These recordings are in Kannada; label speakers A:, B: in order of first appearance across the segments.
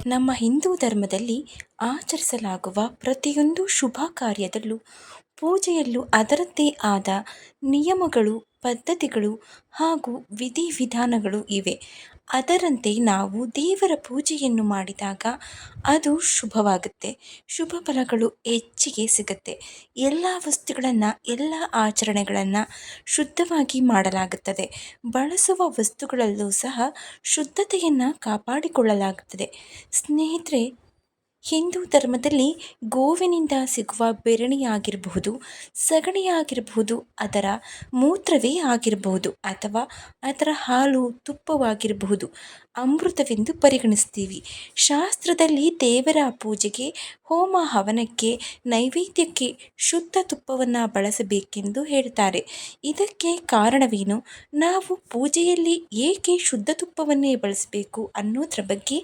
A: ನಮ್ಮ ಹಿಂದೂ ಧರ್ಮದಲ್ಲಿ ಆಚರಿಸಲಾಗುವ ಪ್ರತಿಯೊಂದು ಶುಭ ಕಾರ್ಯದಲ್ಲೂ ಪೂಜೆಯಲ್ಲೂ ಅದರದ್ದೇ ಆದ ನಿಯಮಗಳು, ಪದ್ಧತಿಗಳು ಹಾಗೂ ವಿಧಿವಿಧಾನಗಳು ಇವೆ. ಅದರಂತೆ ನಾವು ದೇವರ ಪೂಜೆಯನ್ನು ಮಾಡಿದಾಗ ಅದು ಶುಭವಾಗುತ್ತೆ, ಶುಭ ಫಲಗಳು ಹೆಚ್ಚಿಗೆ ಸಿಗುತ್ತೆ. ಎಲ್ಲ ವಸ್ತುಗಳನ್ನು, ಎಲ್ಲ ಆಚರಣೆಗಳನ್ನು ಶುದ್ಧವಾಗಿ ಮಾಡಲಾಗುತ್ತದೆ. ಬಳಸುವ ವಸ್ತುಗಳಲ್ಲೂ ಸಹ ಶುದ್ಧತೆಯನ್ನು ಕಾಪಾಡಿಕೊಳ್ಳಲಾಗುತ್ತದೆ. ಸ್ನೇಹಿತರೆ, ಹಿಂದೂ ಧರ್ಮದಲ್ಲಿ ಗೋವಿನಿಂದ ಸಿಗುವ ಬೆರಣಿಯಾಗಿರಬಹುದು, ಸಗಣಿಯಾಗಿರಬಹುದು, ಅದರ ಮೂತ್ರವೇ ಆಗಿರಬಹುದು ಅಥವಾ ಅದರ ಹಾಲು ತುಪ್ಪವಾಗಿರಬಹುದು, ಅಮೃತವೆಂದು ಪರಿಗಣಿಸ್ತೀವಿ. ಶಾಸ್ತ್ರದಲ್ಲಿ ದೇವರ ಪೂಜೆಗೆ, ಹೋಮ ಹವನಕ್ಕೆ, ನೈವೇದ್ಯಕ್ಕೆ ಶುದ್ಧ ತುಪ್ಪವನ್ನು ಬಳಸಬೇಕೆಂದು ಹೇಳ್ತಾರೆ. ಇದಕ್ಕೆ ಕಾರಣವೇನು? ನಾವು ಪೂಜೆಯಲ್ಲಿ ಏಕೆ ಶುದ್ಧ ತುಪ್ಪವನ್ನೇ ಬಳಸಬೇಕು ಅನ್ನೋದ್ರ ಬಗ್ಗೆ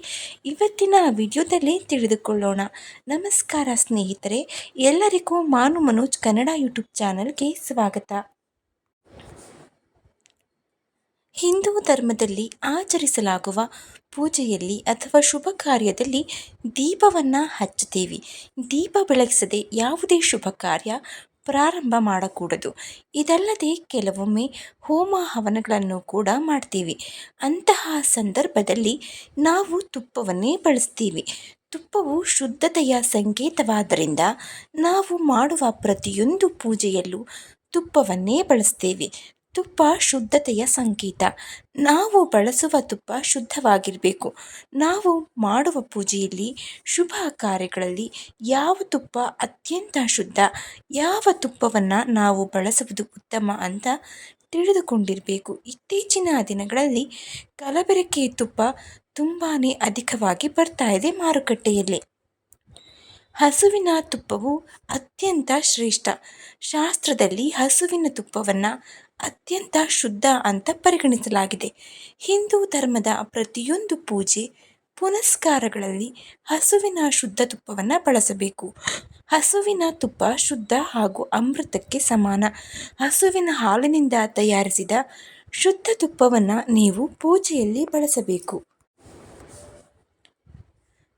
A: ಇವತ್ತಿನ ವಿಡಿಯೋದಲ್ಲಿ ತಿಳಿದುಕೊಳ್ಳೋಣ. ನಮಸ್ಕಾರ ಸ್ನೇಹಿತರೆ, ಎಲ್ಲರಿಗೂ ಮಾನು ಮನೋಜ್ ಕನ್ನಡ ಯೂಟ್ಯೂಬ್ ಚಾನಲ್ಗೆ ಸ್ವಾಗತ. ಹಿಂದೂ ಧರ್ಮದಲ್ಲಿ ಆಚರಿಸಲಾಗುವ ಪೂಜೆಯಲ್ಲಿ ಅಥವಾ ಶುಭ ಕಾರ್ಯದಲ್ಲಿ ದೀಪವನ್ನು ಹಚ್ಚುತ್ತೇವೆ. ದೀಪ ಬೆಳಗಿಸದೆ ಯಾವುದೇ ಶುಭ ಕಾರ್ಯ ಪ್ರಾರಂಭ ಮಾಡಕೂಡದು. ಇದಲ್ಲದೆ ಕೆಲವೊಮ್ಮೆ ಹೋಮ ಹವನಗಳನ್ನು ಕೂಡ ಮಾಡ್ತೀವಿ. ಅಂತಹ ಸಂದರ್ಭದಲ್ಲಿ ನಾವು ತುಪ್ಪವನ್ನೇ ಬಳಸ್ತೀವಿ. ತುಪ್ಪವು ಶುದ್ಧತೆಯ ಸಂಕೇತವಾದ್ದರಿಂದ ನಾವು ಮಾಡುವ ಪ್ರತಿಯೊಂದು ಪೂಜೆಯಲ್ಲೂ ತುಪ್ಪವನ್ನೇ ಬಳಸ್ತೇವೆ. ತುಪ್ಪ ಶುದ್ಧತೆಯ ಸಂಕೇತ. ನಾವು ಬಳಸುವ ತುಪ್ಪ ಶುದ್ಧವಾಗಿರಬೇಕು. ನಾವು ಮಾಡುವ ಪೂಜೆಯಲ್ಲಿ, ಶುಭ ಕಾರ್ಯಗಳಲ್ಲಿ ಯಾವ ತುಪ್ಪ ಅತ್ಯಂತ ಶುದ್ಧ, ಯಾವ ತುಪ್ಪವನ್ನು ನಾವು ಬಳಸುವುದು ಉತ್ತಮ ಅಂತ ತಿಳಿದುಕೊಂಡಿರಬೇಕು. ಇತ್ತೀಚಿನ ದಿನಗಳಲ್ಲಿ ಕಲಬೆರಕೆ ತುಪ್ಪ ತುಂಬಾ ಅಧಿಕವಾಗಿ ಬರ್ತಾ ಇದೆ ಮಾರುಕಟ್ಟೆಯಲ್ಲಿ. ಹಸುವಿನ ತುಪ್ಪವು ಅತ್ಯಂತ ಶ್ರೇಷ್ಠ. ಶಾಸ್ತ್ರದಲ್ಲಿ ಹಸುವಿನ ತುಪ್ಪವನ್ನು ಅತ್ಯಂತ ಶುದ್ಧ ಅಂತ ಪರಿಗಣಿಸಲಾಗಿದೆ. ಹಿಂದೂ ಧರ್ಮದ ಪ್ರತಿಯೊಂದು ಪೂಜೆ ಪುನಸ್ಕಾರಗಳಲ್ಲಿ ಹಸುವಿನ ಶುದ್ಧ ತುಪ್ಪವನ್ನು ಬಳಸಬೇಕು. ಹಸುವಿನ ತುಪ್ಪ ಶುದ್ಧ ಹಾಗೂ ಅಮೃತಕ್ಕೆ ಸಮಾನ. ಹಸುವಿನ ಹಾಲಿನಿಂದ ತಯಾರಿಸಿದ ಶುದ್ಧ ತುಪ್ಪವನ್ನು ನೀವು ಪೂಜೆಯಲ್ಲಿ ಬಳಸಬೇಕು.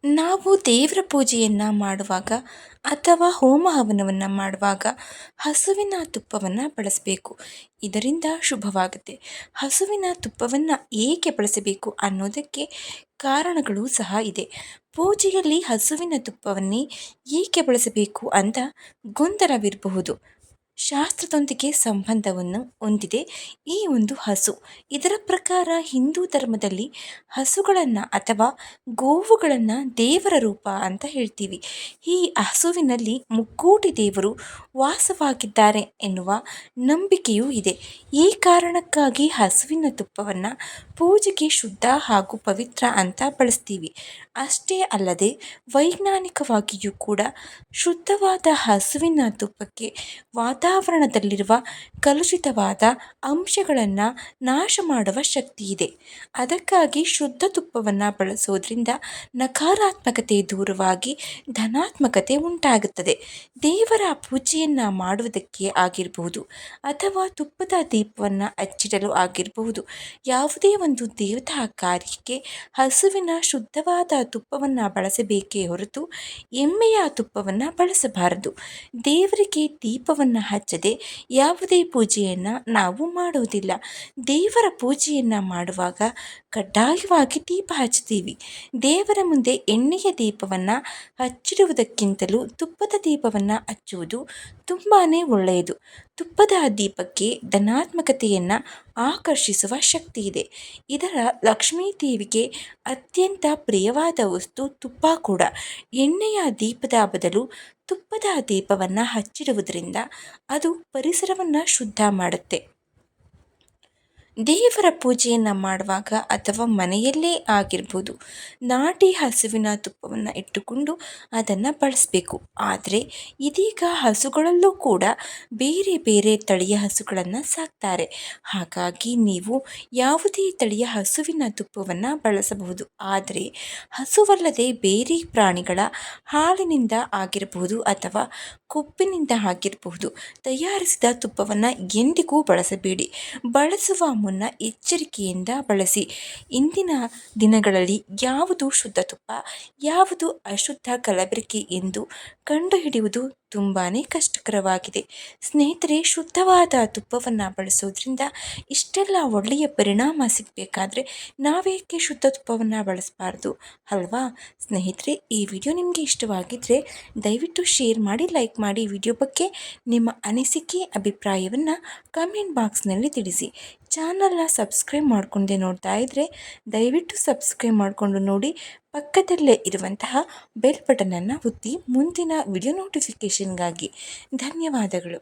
A: ನಾವು ದೇವರ ಪೂಜೆಯನ್ನು ಮಾಡುವಾಗ ಅಥವಾ ಹೋಮ ಹವನವನ್ನು ಮಾಡುವಾಗ ಹಸುವಿನ ತುಪ್ಪವನ್ನು ಬಳಸಬೇಕು. ಇದರಿಂದ ಶುಭವಾಗುತ್ತೆ. ಹಸುವಿನ ತುಪ್ಪವನ್ನು ಏಕೆ ಬಳಸಬೇಕು ಅನ್ನೋದಕ್ಕೆ ಕಾರಣಗಳು ಸಹ ಇದೆ. ಪೂಜೆಯಲ್ಲಿ ಹಸುವಿನ ತುಪ್ಪವನ್ನೇ ಏಕೆ ಬಳಸಬೇಕು ಅಂತ ಗೊಂದಲವಿರಬಹುದು. ಶಾಸ್ತ್ರದೊಂದಿಗೆ ಸಂಬಂಧವನ್ನು ಹೊಂದಿದೆ ಈ ಒಂದು ಹಸು. ಇದರ ಪ್ರಕಾರ ಹಿಂದೂ ಧರ್ಮದಲ್ಲಿ ಹಸುಗಳನ್ನು ಅಥವಾ ಗೋವುಗಳನ್ನು ದೇವರ ರೂಪ ಅಂತ ಹೇಳ್ತೀವಿ. ಈ ಹಸುವಿನಲ್ಲಿ ಮುಕ್ಕೋಟಿ ದೇವರು ವಾಸವಾಗಿದ್ದಾರೆ ಎನ್ನುವ ನಂಬಿಕೆಯೂ ಇದೆ. ಈ ಕಾರಣಕ್ಕಾಗಿ ಹಸುವಿನ ತುಪ್ಪವನ್ನು ಪೂಜೆಗೆ ಶುದ್ಧ ಹಾಗೂ ಪವಿತ್ರ ಅಂತ ಬಳಸ್ತೀವಿ. ಅಷ್ಟೇ ಅಲ್ಲದೆ ವೈಜ್ಞಾನಿಕವಾಗಿಯೂ ಕೂಡ ಶುದ್ಧವಾದ ಹಸುವಿನ ತುಪ್ಪಕ್ಕೆ ವಾತಾವರಣದಲ್ಲಿರುವ ಕಲುಷಿತವಾದ ಅಂಶಗಳನ್ನು ನಾಶ ಮಾಡುವ ಶಕ್ತಿ ಇದೆ. ಅದಕ್ಕಾಗಿ ಶುದ್ಧ ತುಪ್ಪವನ್ನು ಬಳಸೋದ್ರಿಂದ ನಕಾರಾತ್ಮಕತೆ ದೂರವಾಗಿ ಧನಾತ್ಮಕತೆ ಉಂಟಾಗುತ್ತದೆ. ದೇವರ ಪೂಜೆಯನ್ನು ಮಾಡುವುದಕ್ಕೆ ಆಗಿರಬಹುದು ಅಥವಾ ತುಪ್ಪದ ದೀಪವನ್ನು ಹಚ್ಚಿಡಲು ಆಗಿರಬಹುದು, ಯಾವುದೇ ಒಂದು ದೇವತಾ ಕಾರ್ಯಕ್ಕೆ ಹಸುವಿನ ಶುದ್ಧವಾದ ತುಪ್ಪವನ್ನು ಬಳಸಬೇಕೇ ಹೊರತು ಎಮ್ಮೆಯ ತುಪ್ಪವನ್ನು ಬಳಸಬಾರದು. ದೇವರಿಗೆ ದೀಪವನ್ನು ಹಚ್ಚದೆ ಯಾವುದೇ ಪೂಜೆಯನ್ನು ನಾವು ಮಾಡೋದಿಲ್ಲ. ದೇವರ ಪೂಜೆಯನ್ನು ಮಾಡುವಾಗ ಕಡ್ಡಾಯವಾಗಿ ದೀಪ ಹಚ್ತೀವಿ. ದೇವರ ಮುಂದೆ ಎಣ್ಣೆಯ ದೀಪವನ್ನು ಹಚ್ಚಿಡುವುದಕ್ಕಿಂತಲೂ ತುಪ್ಪದ ದೀಪವನ್ನು ಹಚ್ಚುವುದು ತುಂಬಾ ಒಳ್ಳೆಯದು. ತುಪ್ಪದ ದೀಪಕ್ಕೆ ಧನಾತ್ಮಕತೆಯನ್ನು ಆಕರ್ಷಿಸುವ ಶಕ್ತಿ ಇದೆ. ಇದರ ಲಕ್ಷ್ಮೀ ದೇವಿಗೆ ಅತ್ಯಂತ ಪ್ರಿಯವಾದ ವಸ್ತು ತುಪ್ಪ ಕೂಡ. ಎಣ್ಣೆಯ ದೀಪದ ಬದಲು ತುಪ್ಪದ ದೀಪವನ್ನು ಹಚ್ಚಿಡುವುದರಿಂದ ಅದು ಪರಿಸರವನ್ನು ಶುದ್ಧ ಮಾಡುತ್ತೆ. ದೇವರ ಪೂಜೆಯನ್ನು ಮಾಡುವಾಗ ಅಥವಾ ಮನೆಯಲ್ಲೇ ಆಗಿರ್ಬೋದು, ನಾಟಿ ಹಸುವಿನ ತುಪ್ಪವನ್ನು ಇಟ್ಟುಕೊಂಡು ಅದನ್ನು ಬಳಸಬೇಕು. ಆದರೆ ಇದೀಗ ಹಸುಗಳಲ್ಲೂ ಕೂಡ ಬೇರೆ ಬೇರೆ ತಳಿಯ ಹಸುಗಳನ್ನು ಸಾಕ್ತಾರೆ. ಹಾಗಾಗಿ ನೀವು ಯಾವುದೇ ತಳಿಯ ಹಸುವಿನ ತುಪ್ಪವನ್ನು ಬಳಸಬಹುದು. ಆದರೆ ಹಸುವಲ್ಲದೆ ಬೇರೆ ಪ್ರಾಣಿಗಳ ಹಾಲಿನಿಂದ ಆಗಿರಬಹುದು ಅಥವಾ ಕೊಬ್ಬಿನಿಂದ ಆಗಿರಬಹುದು ತಯಾರಿಸಿದ ತುಪ್ಪವನ್ನು ಎಂದಿಗೂ ಬಳಸಬೇಡಿ. ಬಳಸುವ ಮುನ್ನ ಎಚ್ಚರಿಕೆಯಿಂದ ಬಳಸಿ. ಇಂದಿನ ದಿನಗಳಲ್ಲಿ ಯಾವುದು ಶುದ್ಧ ತುಪ್ಪ, ಯಾವುದು ಅಶುದ್ಧ ಕಲಬೆರಕೆ ಎಂದು ಕಂಡುಹಿಡಿಯುವುದು ತುಂಬಾ ಕಷ್ಟಕರವಾಗಿದೆ. ಸ್ನೇಹಿತರೆ, ಶುದ್ಧವಾದ ತುಪ್ಪವನ್ನು ಬಳಸೋದ್ರಿಂದ ಇಷ್ಟೆಲ್ಲ ಒಳ್ಳೆಯ ಪರಿಣಾಮ ಸಿಗಬೇಕಾದ್ರೆ ನಾವೇಕೆ ಶುದ್ಧ ತುಪ್ಪವನ್ನು ಬಳಸಬಾರ್ದು ಅಲ್ವಾ? ಸ್ನೇಹಿತರೆ, ಈ ವಿಡಿಯೋ ನಿಮಗೆ ಇಷ್ಟವಾಗಿದ್ದರೆ ದಯವಿಟ್ಟು ಶೇರ್ ಮಾಡಿ, ಲೈಕ್ ಮಾಡಿ. ವಿಡಿಯೋ ಬಗ್ಗೆ ನಿಮ್ಮ ಅನಿಸಿಕೆ ಅಭಿಪ್ರಾಯವನ್ನು ಕಮೆಂಟ್ ಬಾಕ್ಸ್ನಲ್ಲಿ ತಿಳಿಸಿ. ಚಾನಲ್ನ ಸಬ್ಸ್ಕ್ರೈಬ್ ಮಾಡಿಕೊಂಡೆ ನೋಡ್ತಾ ಇದ್ದರೆ ದಯವಿಟ್ಟು ಸಬ್ಸ್ಕ್ರೈಬ್ ಮಾಡಿಕೊಂಡು ನೋಡಿ. ಪಕ್ಕದಲ್ಲೇ ಇರುವಂತಹ ಬೆಲ್ ಬಟನನ್ನು ಒತ್ತಿ ಮುಂದಿನ ವಿಡಿಯೋ ನೋಟಿಫಿಕೇಷನ್ಗಾಗಿ. ಧನ್ಯವಾದಗಳು.